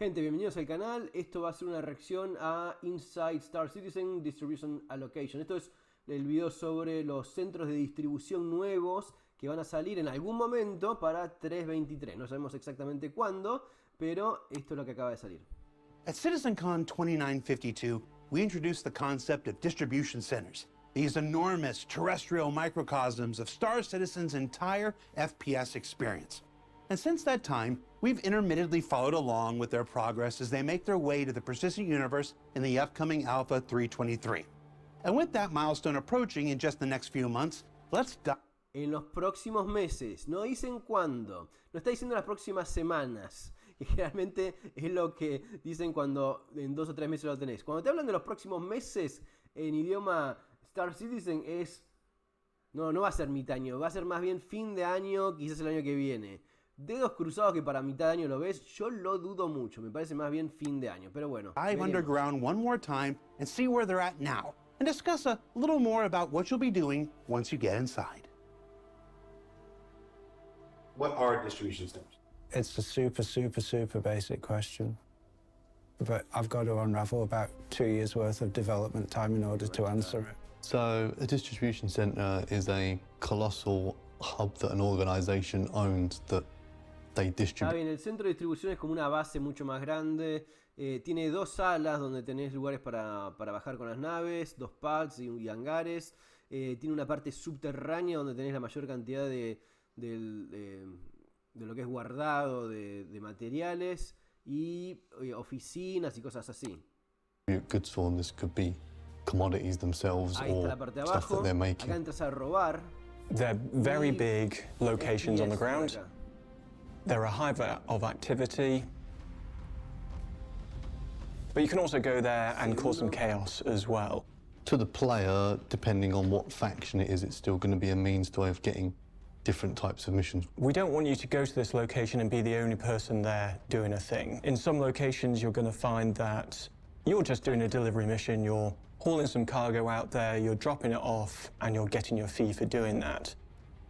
Gente, bienvenidos al canal. Esto va a ser una reacción a Inside Star Citizen Distribution Allocation. Esto es el video sobre los centros de distribución nuevos que van a salir en algún momento para 3.23. No sabemos exactamente cuándo, pero esto es lo que acaba de salir. At CitizenCon 2952, we introduced the concept of distribution centers. These enormous terrestrial microcosms of Star Citizen's entire FPS experience. And since that time, we've intermittently followed along with their progress as they make their way to the persistent universe in the upcoming Alpha 323. And with that milestone approaching in just the next few months, let's dive. En los próximos meses, no dicen cuándo, no está diciendo las próximas semanas, que generalmente es lo que dicen cuando en 2 o 3 meses lo tenés. Cuando te hablan de los próximos meses en idioma Star Citizen es, no va a ser mitad año, va a ser más bien fin de año, quizás el año que viene. Dedos cruzados que para mitad de año lo ves, yo lo dudo mucho, me parece más bien fin de año, pero bueno. Dive underground one more time and see where they're at now, and discuss a little more about what you'll be doing once you get inside. What are distribution centers? It's a super basic question. But I've got to unravel about 2 years worth of development time in order to answer it. So a distribution center is a colossal hub that an organization owns that they distribute. Está bien, el centro de distribución es como una base mucho más grande. Tiene 2 salas donde tenés lugares para bajar con las naves, 2 pads y hangares. Tiene una parte subterránea donde tenés la mayor cantidad de lo que es guardado de materiales y oficinas y cosas así. Goods for them, this could be commodities themselves. Ahí está la parte de abajo. Acá entras a robar. They're very big locations on the ground. They're a hive of activity. But you can also go there and cause some chaos as well. To the player, depending on what faction it is, it's still going to be a means to way of getting different types of missions. We don't want you to go to this location and be the only person there doing a thing. In some locations, you're going to find that you're just doing a delivery mission, you're hauling some cargo out there, you're dropping it off, and you're getting your fee for doing that.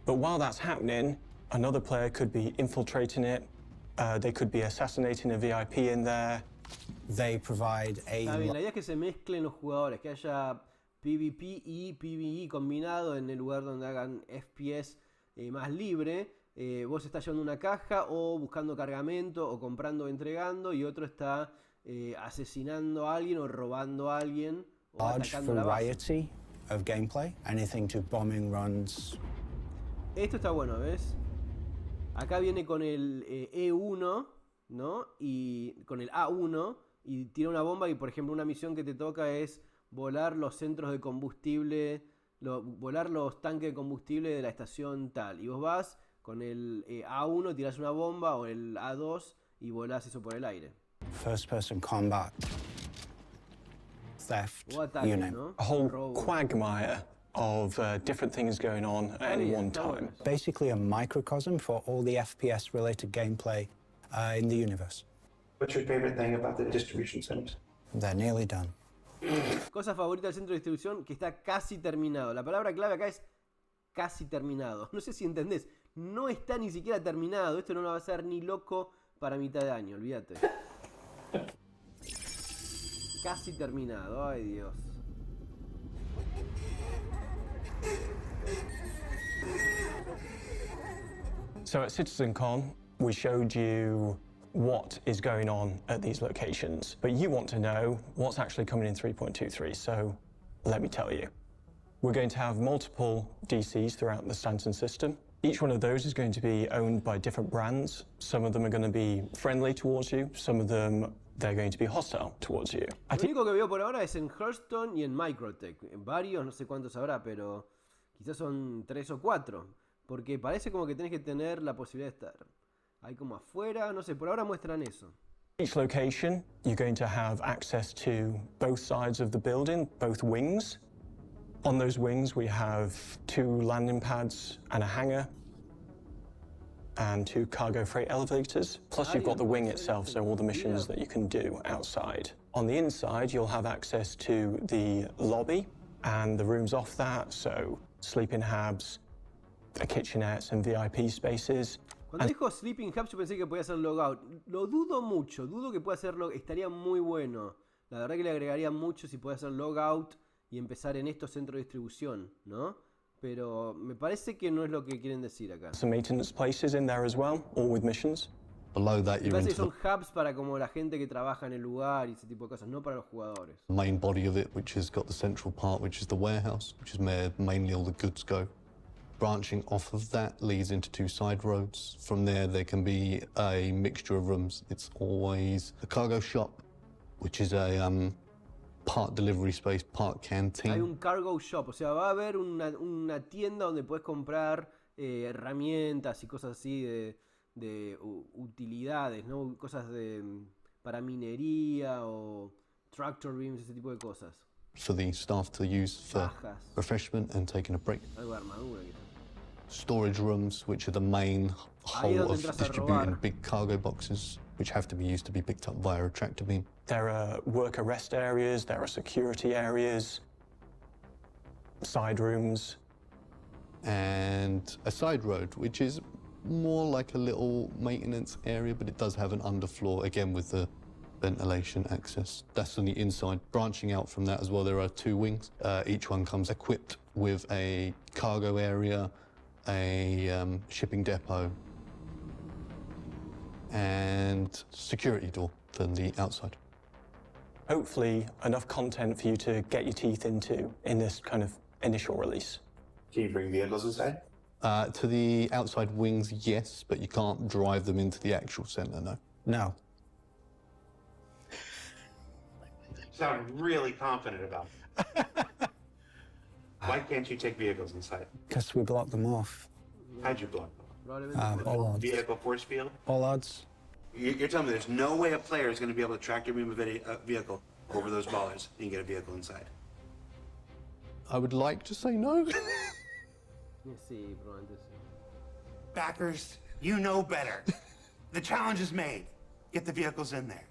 But while that's happening, another player could be infiltrating it, they could be assassinating a VIP in there. They provide a... Está bien, la idea es que se mezclen los jugadores, que haya PvP y PvE combinado en el lugar donde hagan FPS más libre. Vos estás llevando una caja o buscando cargamento o comprando o entregando, y otro está asesinando a alguien o robando a alguien o atacando la base. Variety of gameplay, anything to bombing runs. Esto está bueno, ¿ves? Acá viene con el E1, ¿no? Y con el A1 y tira una bomba, y por ejemplo una misión que te toca es volar los centros de combustible, volar los tanques de combustible de la estación tal. Y vos vas con el A1, tirás una bomba, o el A2 y volás eso por el aire. First person combat. Theft, O ataque, you name. ¿no? A whole Robo. quagmire of different things going on at any one time. Basically a microcosm for all the FPS related gameplay in the universe. What's your favorite thing about the distribution centers? They're nearly done. Cosa favorita del centro de distribución, que está casi terminado. La palabra clave acá es casi terminado. No sé si entendés, no está ni siquiera terminado. Esto no lo va a hacer ni loco para mitad de año, olvídate. Casi terminado, ay Dios. So at CitizenCon, we showed you what is going on at these locations, but you want to know what's actually coming in 3.23, so let me tell you. We're going to have multiple DCs throughout the Stanton system. Each one of those is going to be owned by different brands. Some of them are going to be friendly towards you, some of them they're going to be hostile towards you. Lo único que veo por ahora es en Hearthstone y en Microtech. En varios, no sé cuántos habrá, pero quizás son 3 o 4. Porque parece como que tenés que tener la posibilidad de estar ahí como afuera, no sé, por ahora muestran eso. Each location, you're going to have access to both sides of the building, both wings. On those wings, we have 2 landing pads and a hangar, and 2 cargo freight elevators. Plus you've got the wing itself, so all the missions that you can do outside. On the inside, you'll have access to the lobby and the rooms off that, so sleeping habs, kitchenettes and VIP spaces. Cuando dijo Sleeping Hubs yo pensé que podía hacer logout. Lo dudo mucho, dudo que pueda hacerlo, estaría muy bueno. La verdad que le agregaría mucho si puede hacer logout y empezar en estos centros de distribución, ¿no? Pero me parece que no es lo que quieren decir acá. Some maintenance places in there as well, all with missions. Below that, Me you're parece que into son hubs para como la gente que trabaja en el lugar y ese tipo de cosas, no para los jugadores. the main body of it, which has got the central part, which is the warehouse, which is where mainly all the goods go. Branching off of that leads into two side roads. From there can be a mixture of rooms. It's always a cargo shop, which is a part delivery space, part canteen. Hay un cargo shop, o sea, va a haber una tienda donde puedes comprar herramientas y cosas así de utilidades, ¿no? Cosas para minería o tractor beams, ese tipo de cosas. For the staff to use for Cajas, refreshment and taking a break. algo de armadura quizás. Storage rooms, which are the main Ahí es whole donde of entras a distributing robar. big cargo boxes, which have to be used to be picked up via a tractor beam. There are worker rest areas, there are security areas, side rooms. And a side road, which is more like a little maintenance area, but it does have an underfloor, again with the ventilation access. That's on the inside. Branching out from that as well, there are two wings. Each one comes equipped with a cargo area, a shipping depot, and security door from the outside. Hopefully enough content for you to get your teeth into in this kind of initial release. Can you bring vehicles inside? To the outside wings, yes, but you can't drive them into the actual center, no. No. Sound really confident about it. Why can't you take vehicles inside? Because we block them off. How'd you block them? Probablemente. All odds. Vehicle force field? All odds. You're telling me there's no way a player is going to be able to tractor beam a vehicle over those ballers and get a vehicle inside? I would like to say no. Sí, probablemente sí. Backers, you know better. The challenge is made. Get the vehicles in there.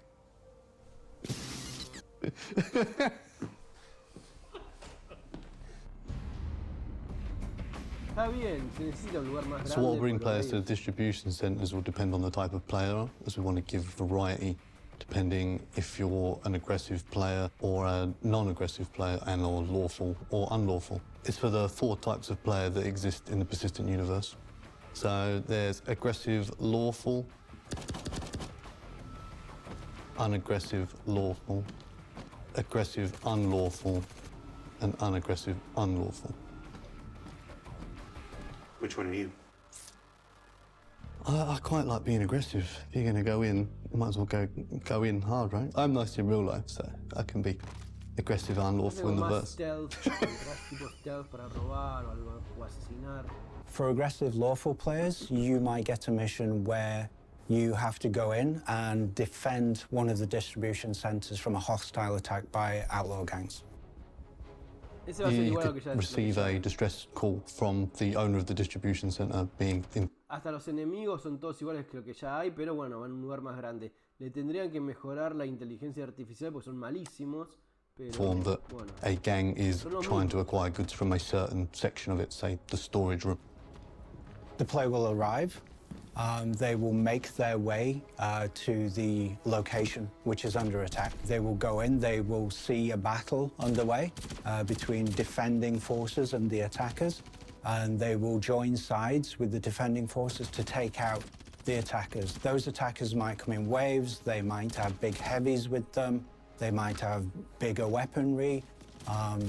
Está bien, se necesita un lugar más grande. So what will bring por lo players to the menos. distribution centres will depend on the type of player, as we want to give variety, depending if you're an aggressive player or a non-aggressive player and or lawful or unlawful. It's for the four types of player that exist in the persistent universe. So there's aggressive lawful, unaggressive lawful, aggressive unlawful, and unaggressive unlawful. Which one are you? I quite like being aggressive. If you're going to go in, you might as well go in hard, right? I'm nice in real life, so I can be aggressive, unlawful in the Más verse. stealth, entras tipo stealth para robar o algo, o asesinar. For aggressive lawful players, you might get a mission where you have to go in and defend one of the distribution centers from a hostile attack by outlaw gangs. Ese va a ser You igual a lo que could ya receive a distress call from the owner of the distribution centre being Hasta los enemigos son todos iguales que lo que ya hay, pero bueno, van a un lugar más grande. Le tendrían que mejorar la inteligencia artificial porque son malísimos. Pero informed that bueno, a gang is Son los trying to mismos. acquire goods from a certain section of it, say the storage room. The player will arrive. They will make their way to the location which is under attack. They will go in, they will see a battle underway between defending forces and the attackers, and they will join sides with the defending forces to take out the attackers. Those attackers might come in waves, they might have big heavies with them, they might have bigger weaponry,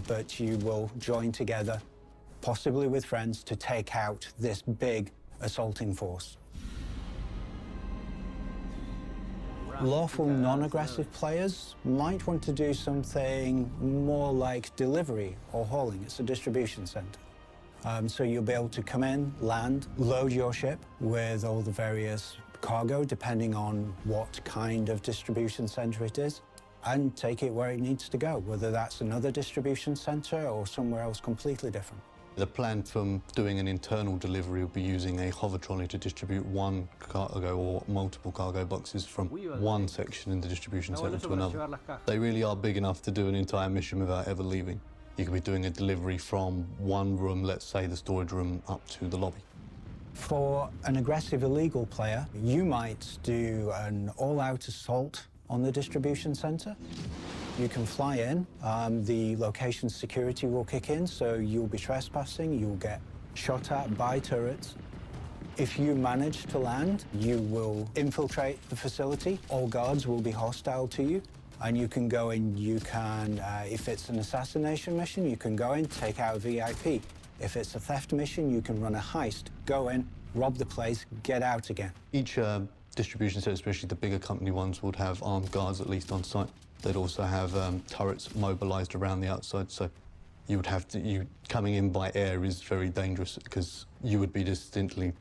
but you will join together, possibly with friends, to take out this big assaulting force. Lawful non-aggressive players might want to do something more like delivery or hauling. It's a distribution center. So you'll be able to come in, land, load your ship with all the various cargo, depending on what kind of distribution center it is, and take it where it needs to go, whether that's another distribution center or somewhere else completely different. The plan from doing an internal delivery will be using a hover trolley to distribute one cargo or multiple cargo boxes from one section in the distribution está bueno centre eso to para another. llevar las cajas. They really are big enough to do an entire mission without ever leaving. You could be doing a delivery from one room, let's say the storage room, up to the lobby. For an aggressive illegal player, you might do an all-out assault on the distribution center. You can fly in, the location security will kick in, so you'll be trespassing, you'll get shot at by turrets. If you manage to land, you will infiltrate the facility. All guards will be hostile to you, and you can go in, you can, if it's an assassination mission, you can go in, take out a VIP. If it's a theft mission, you can run a heist, go in, rob the place, get out again. Each distribution center, especially the bigger company ones, would have armed guards at least on site. They'd also have turrets mobilized around the outside, so you would have to, coming in by air is very dangerous because you would be distinctly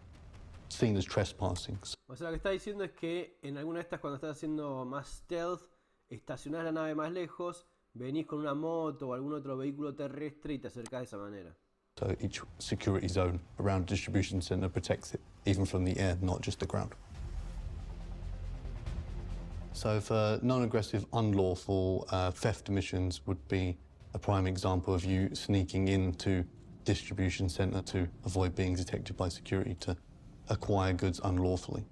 seen as trespassing. O sea, lo que está diciendo es que en alguna de estas, cuando estás haciendo más stealth, estacionás la nave más lejos, venís con una moto o algún otro vehículo terrestre y te acercás de esa manera. So each security zone around a distribution center protects it, even from the air, not just the ground. So for non-aggressive, unlawful theft missions would be a prime example of you sneaking into distribution center to avoid being detected by security to acquire goods unlawfully.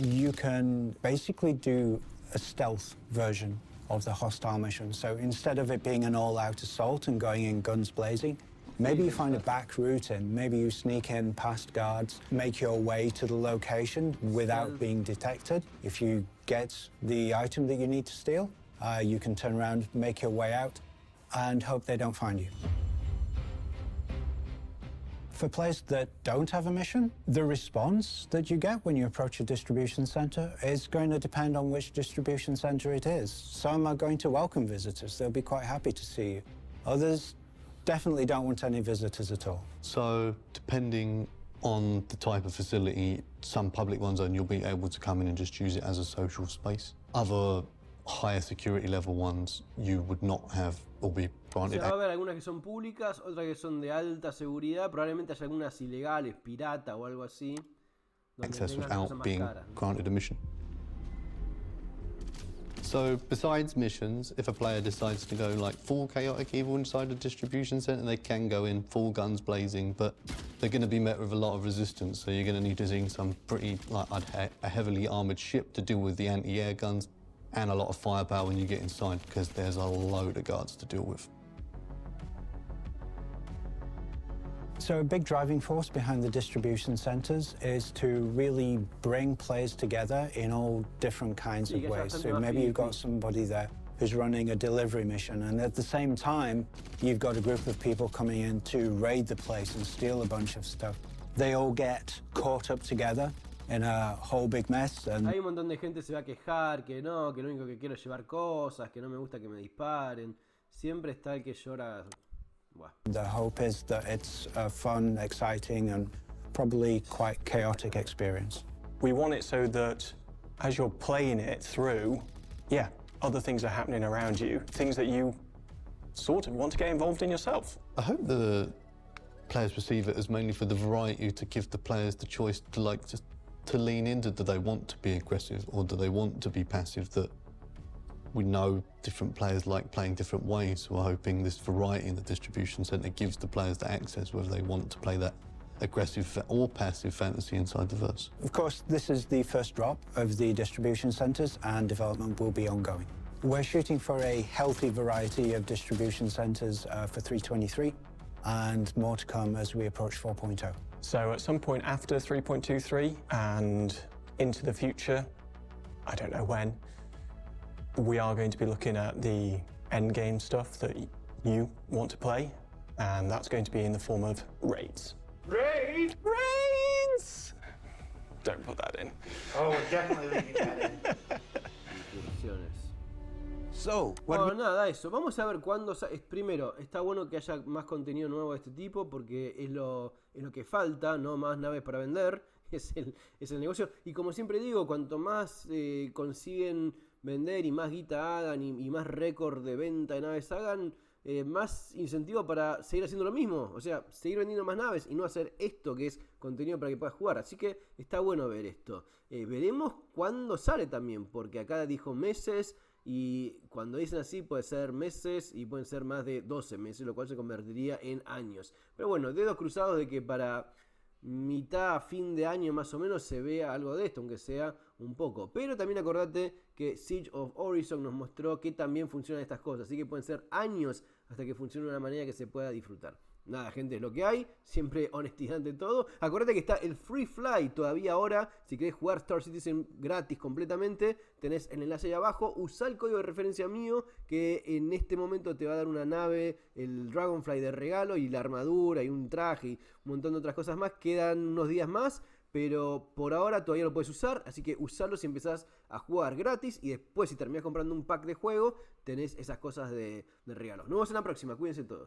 You can basically do a stealth version of the hostile mission. So instead of it being an all-out assault and going in guns blazing, maybe you find a back route in, maybe you sneak in past guards, make your way to the location without being detected. If you get the item that you need to steal, you can turn around, make your way out, and hope they don't find you. For players that don't have a mission, the response that you get when you approach a distribution center is going to depend on which distribution center it is. Some are going to welcome visitors. They'll be quite happy to see you. Others definitely don't want any visitors at all. So depending on the type of facility, some public ones, and you'll be able to come in and just use it as a social space. Other higher security level ones, you would not have or be granted. O sea, va a haber algunas que son públicas, otras que son de alta seguridad, probablemente haya algunas ilegales, pirata o algo así, donde access tengan cosas without más being caras, ¿no? granted a mission. So besides missions, if a player decides to go like full chaotic evil inside a distribution center, they can go in full guns blazing, but they're going to be met with a lot of resistance. So you're going to need to see some pretty, like a heavily armored ship to deal with the anti-air guns, and a lot of firepower when you get inside, because there's a load of guards to deal with. So a big driving force behind the distribution centers is to really bring players together in all different kinds of ways. So maybe you've got somebody there who's running a delivery mission, and at the same time, you've got a group of people coming in to raid the place and steal a bunch of stuff. They all get caught up together in a whole big mess. And hay un montón de gente se va a quejar que no, que lo único que quiero es llevar cosas, que no me gusta que me disparen. Siempre está el que llora. Buah. The hope is that it's a fun, exciting, and probably quite chaotic experience. We want it so that as you're playing it through, yeah, other things are happening around you, things that you sort of want to get involved in yourself. I hope the players perceive it as mainly for the variety, to give the players the choice to like just to lean into, do they want to be aggressive or do they want to be passive? That we know different players like playing different ways, so we're hoping this variety in the distribution center gives the players the access whether they want to play that aggressive or passive fantasy inside the verse. Of course, this is the first drop of the distribution centers, and development will be ongoing. We're shooting for a healthy variety of distribution centers for 3.23, and more to come as we approach 4.0. So at some point after 3.23 and into the future, I don't know when, we are going to be looking at the end game stuff that you want to play, and that's going to be in the form of raids. Raid! Raids! Don't put that in. Oh, we're definitely leaving that in. Incursiones. So, Bueno, nada, eso. Vamos a ver cuándo. Primero, está bueno que haya más contenido nuevo de este tipo porque es lo que falta, no más naves para vender. Es el negocio. Y como siempre digo, cuanto más consiguen vender y más guita hagan y más récord de venta de naves hagan, más incentivo para seguir haciendo lo mismo. O sea, seguir vendiendo más naves y no hacer esto que es contenido para que puedas jugar. Así que está bueno ver esto. Veremos cuándo sale también, porque acá dijo meses. Y cuando dicen así puede ser meses y pueden ser más de 12 meses, lo cual se convertiría en años. Pero bueno, dedos cruzados de que para mitad a fin de año más o menos se vea algo de esto, aunque sea un poco. Pero también acordate que Siege of Horizon nos mostró que también funcionan estas cosas, así que pueden ser años hasta que funcione de una manera que se pueda disfrutar. Nada, gente, es lo que hay, siempre honestidad ante todo. Acordate que está el Free Fly todavía ahora, si querés jugar Star Citizen gratis completamente, tenés el enlace ahí abajo, usá el código de referencia mío, que en este momento te va a dar una nave, el Dragonfly de regalo, y la armadura, y un traje, y un montón de otras cosas más. Quedan unos días más, pero por ahora todavía lo puedes usar, así que usalo si empezás a jugar gratis, y después si terminás comprando un pack de juego, tenés esas cosas de regalo. Nos vemos en la próxima, cuídense todos.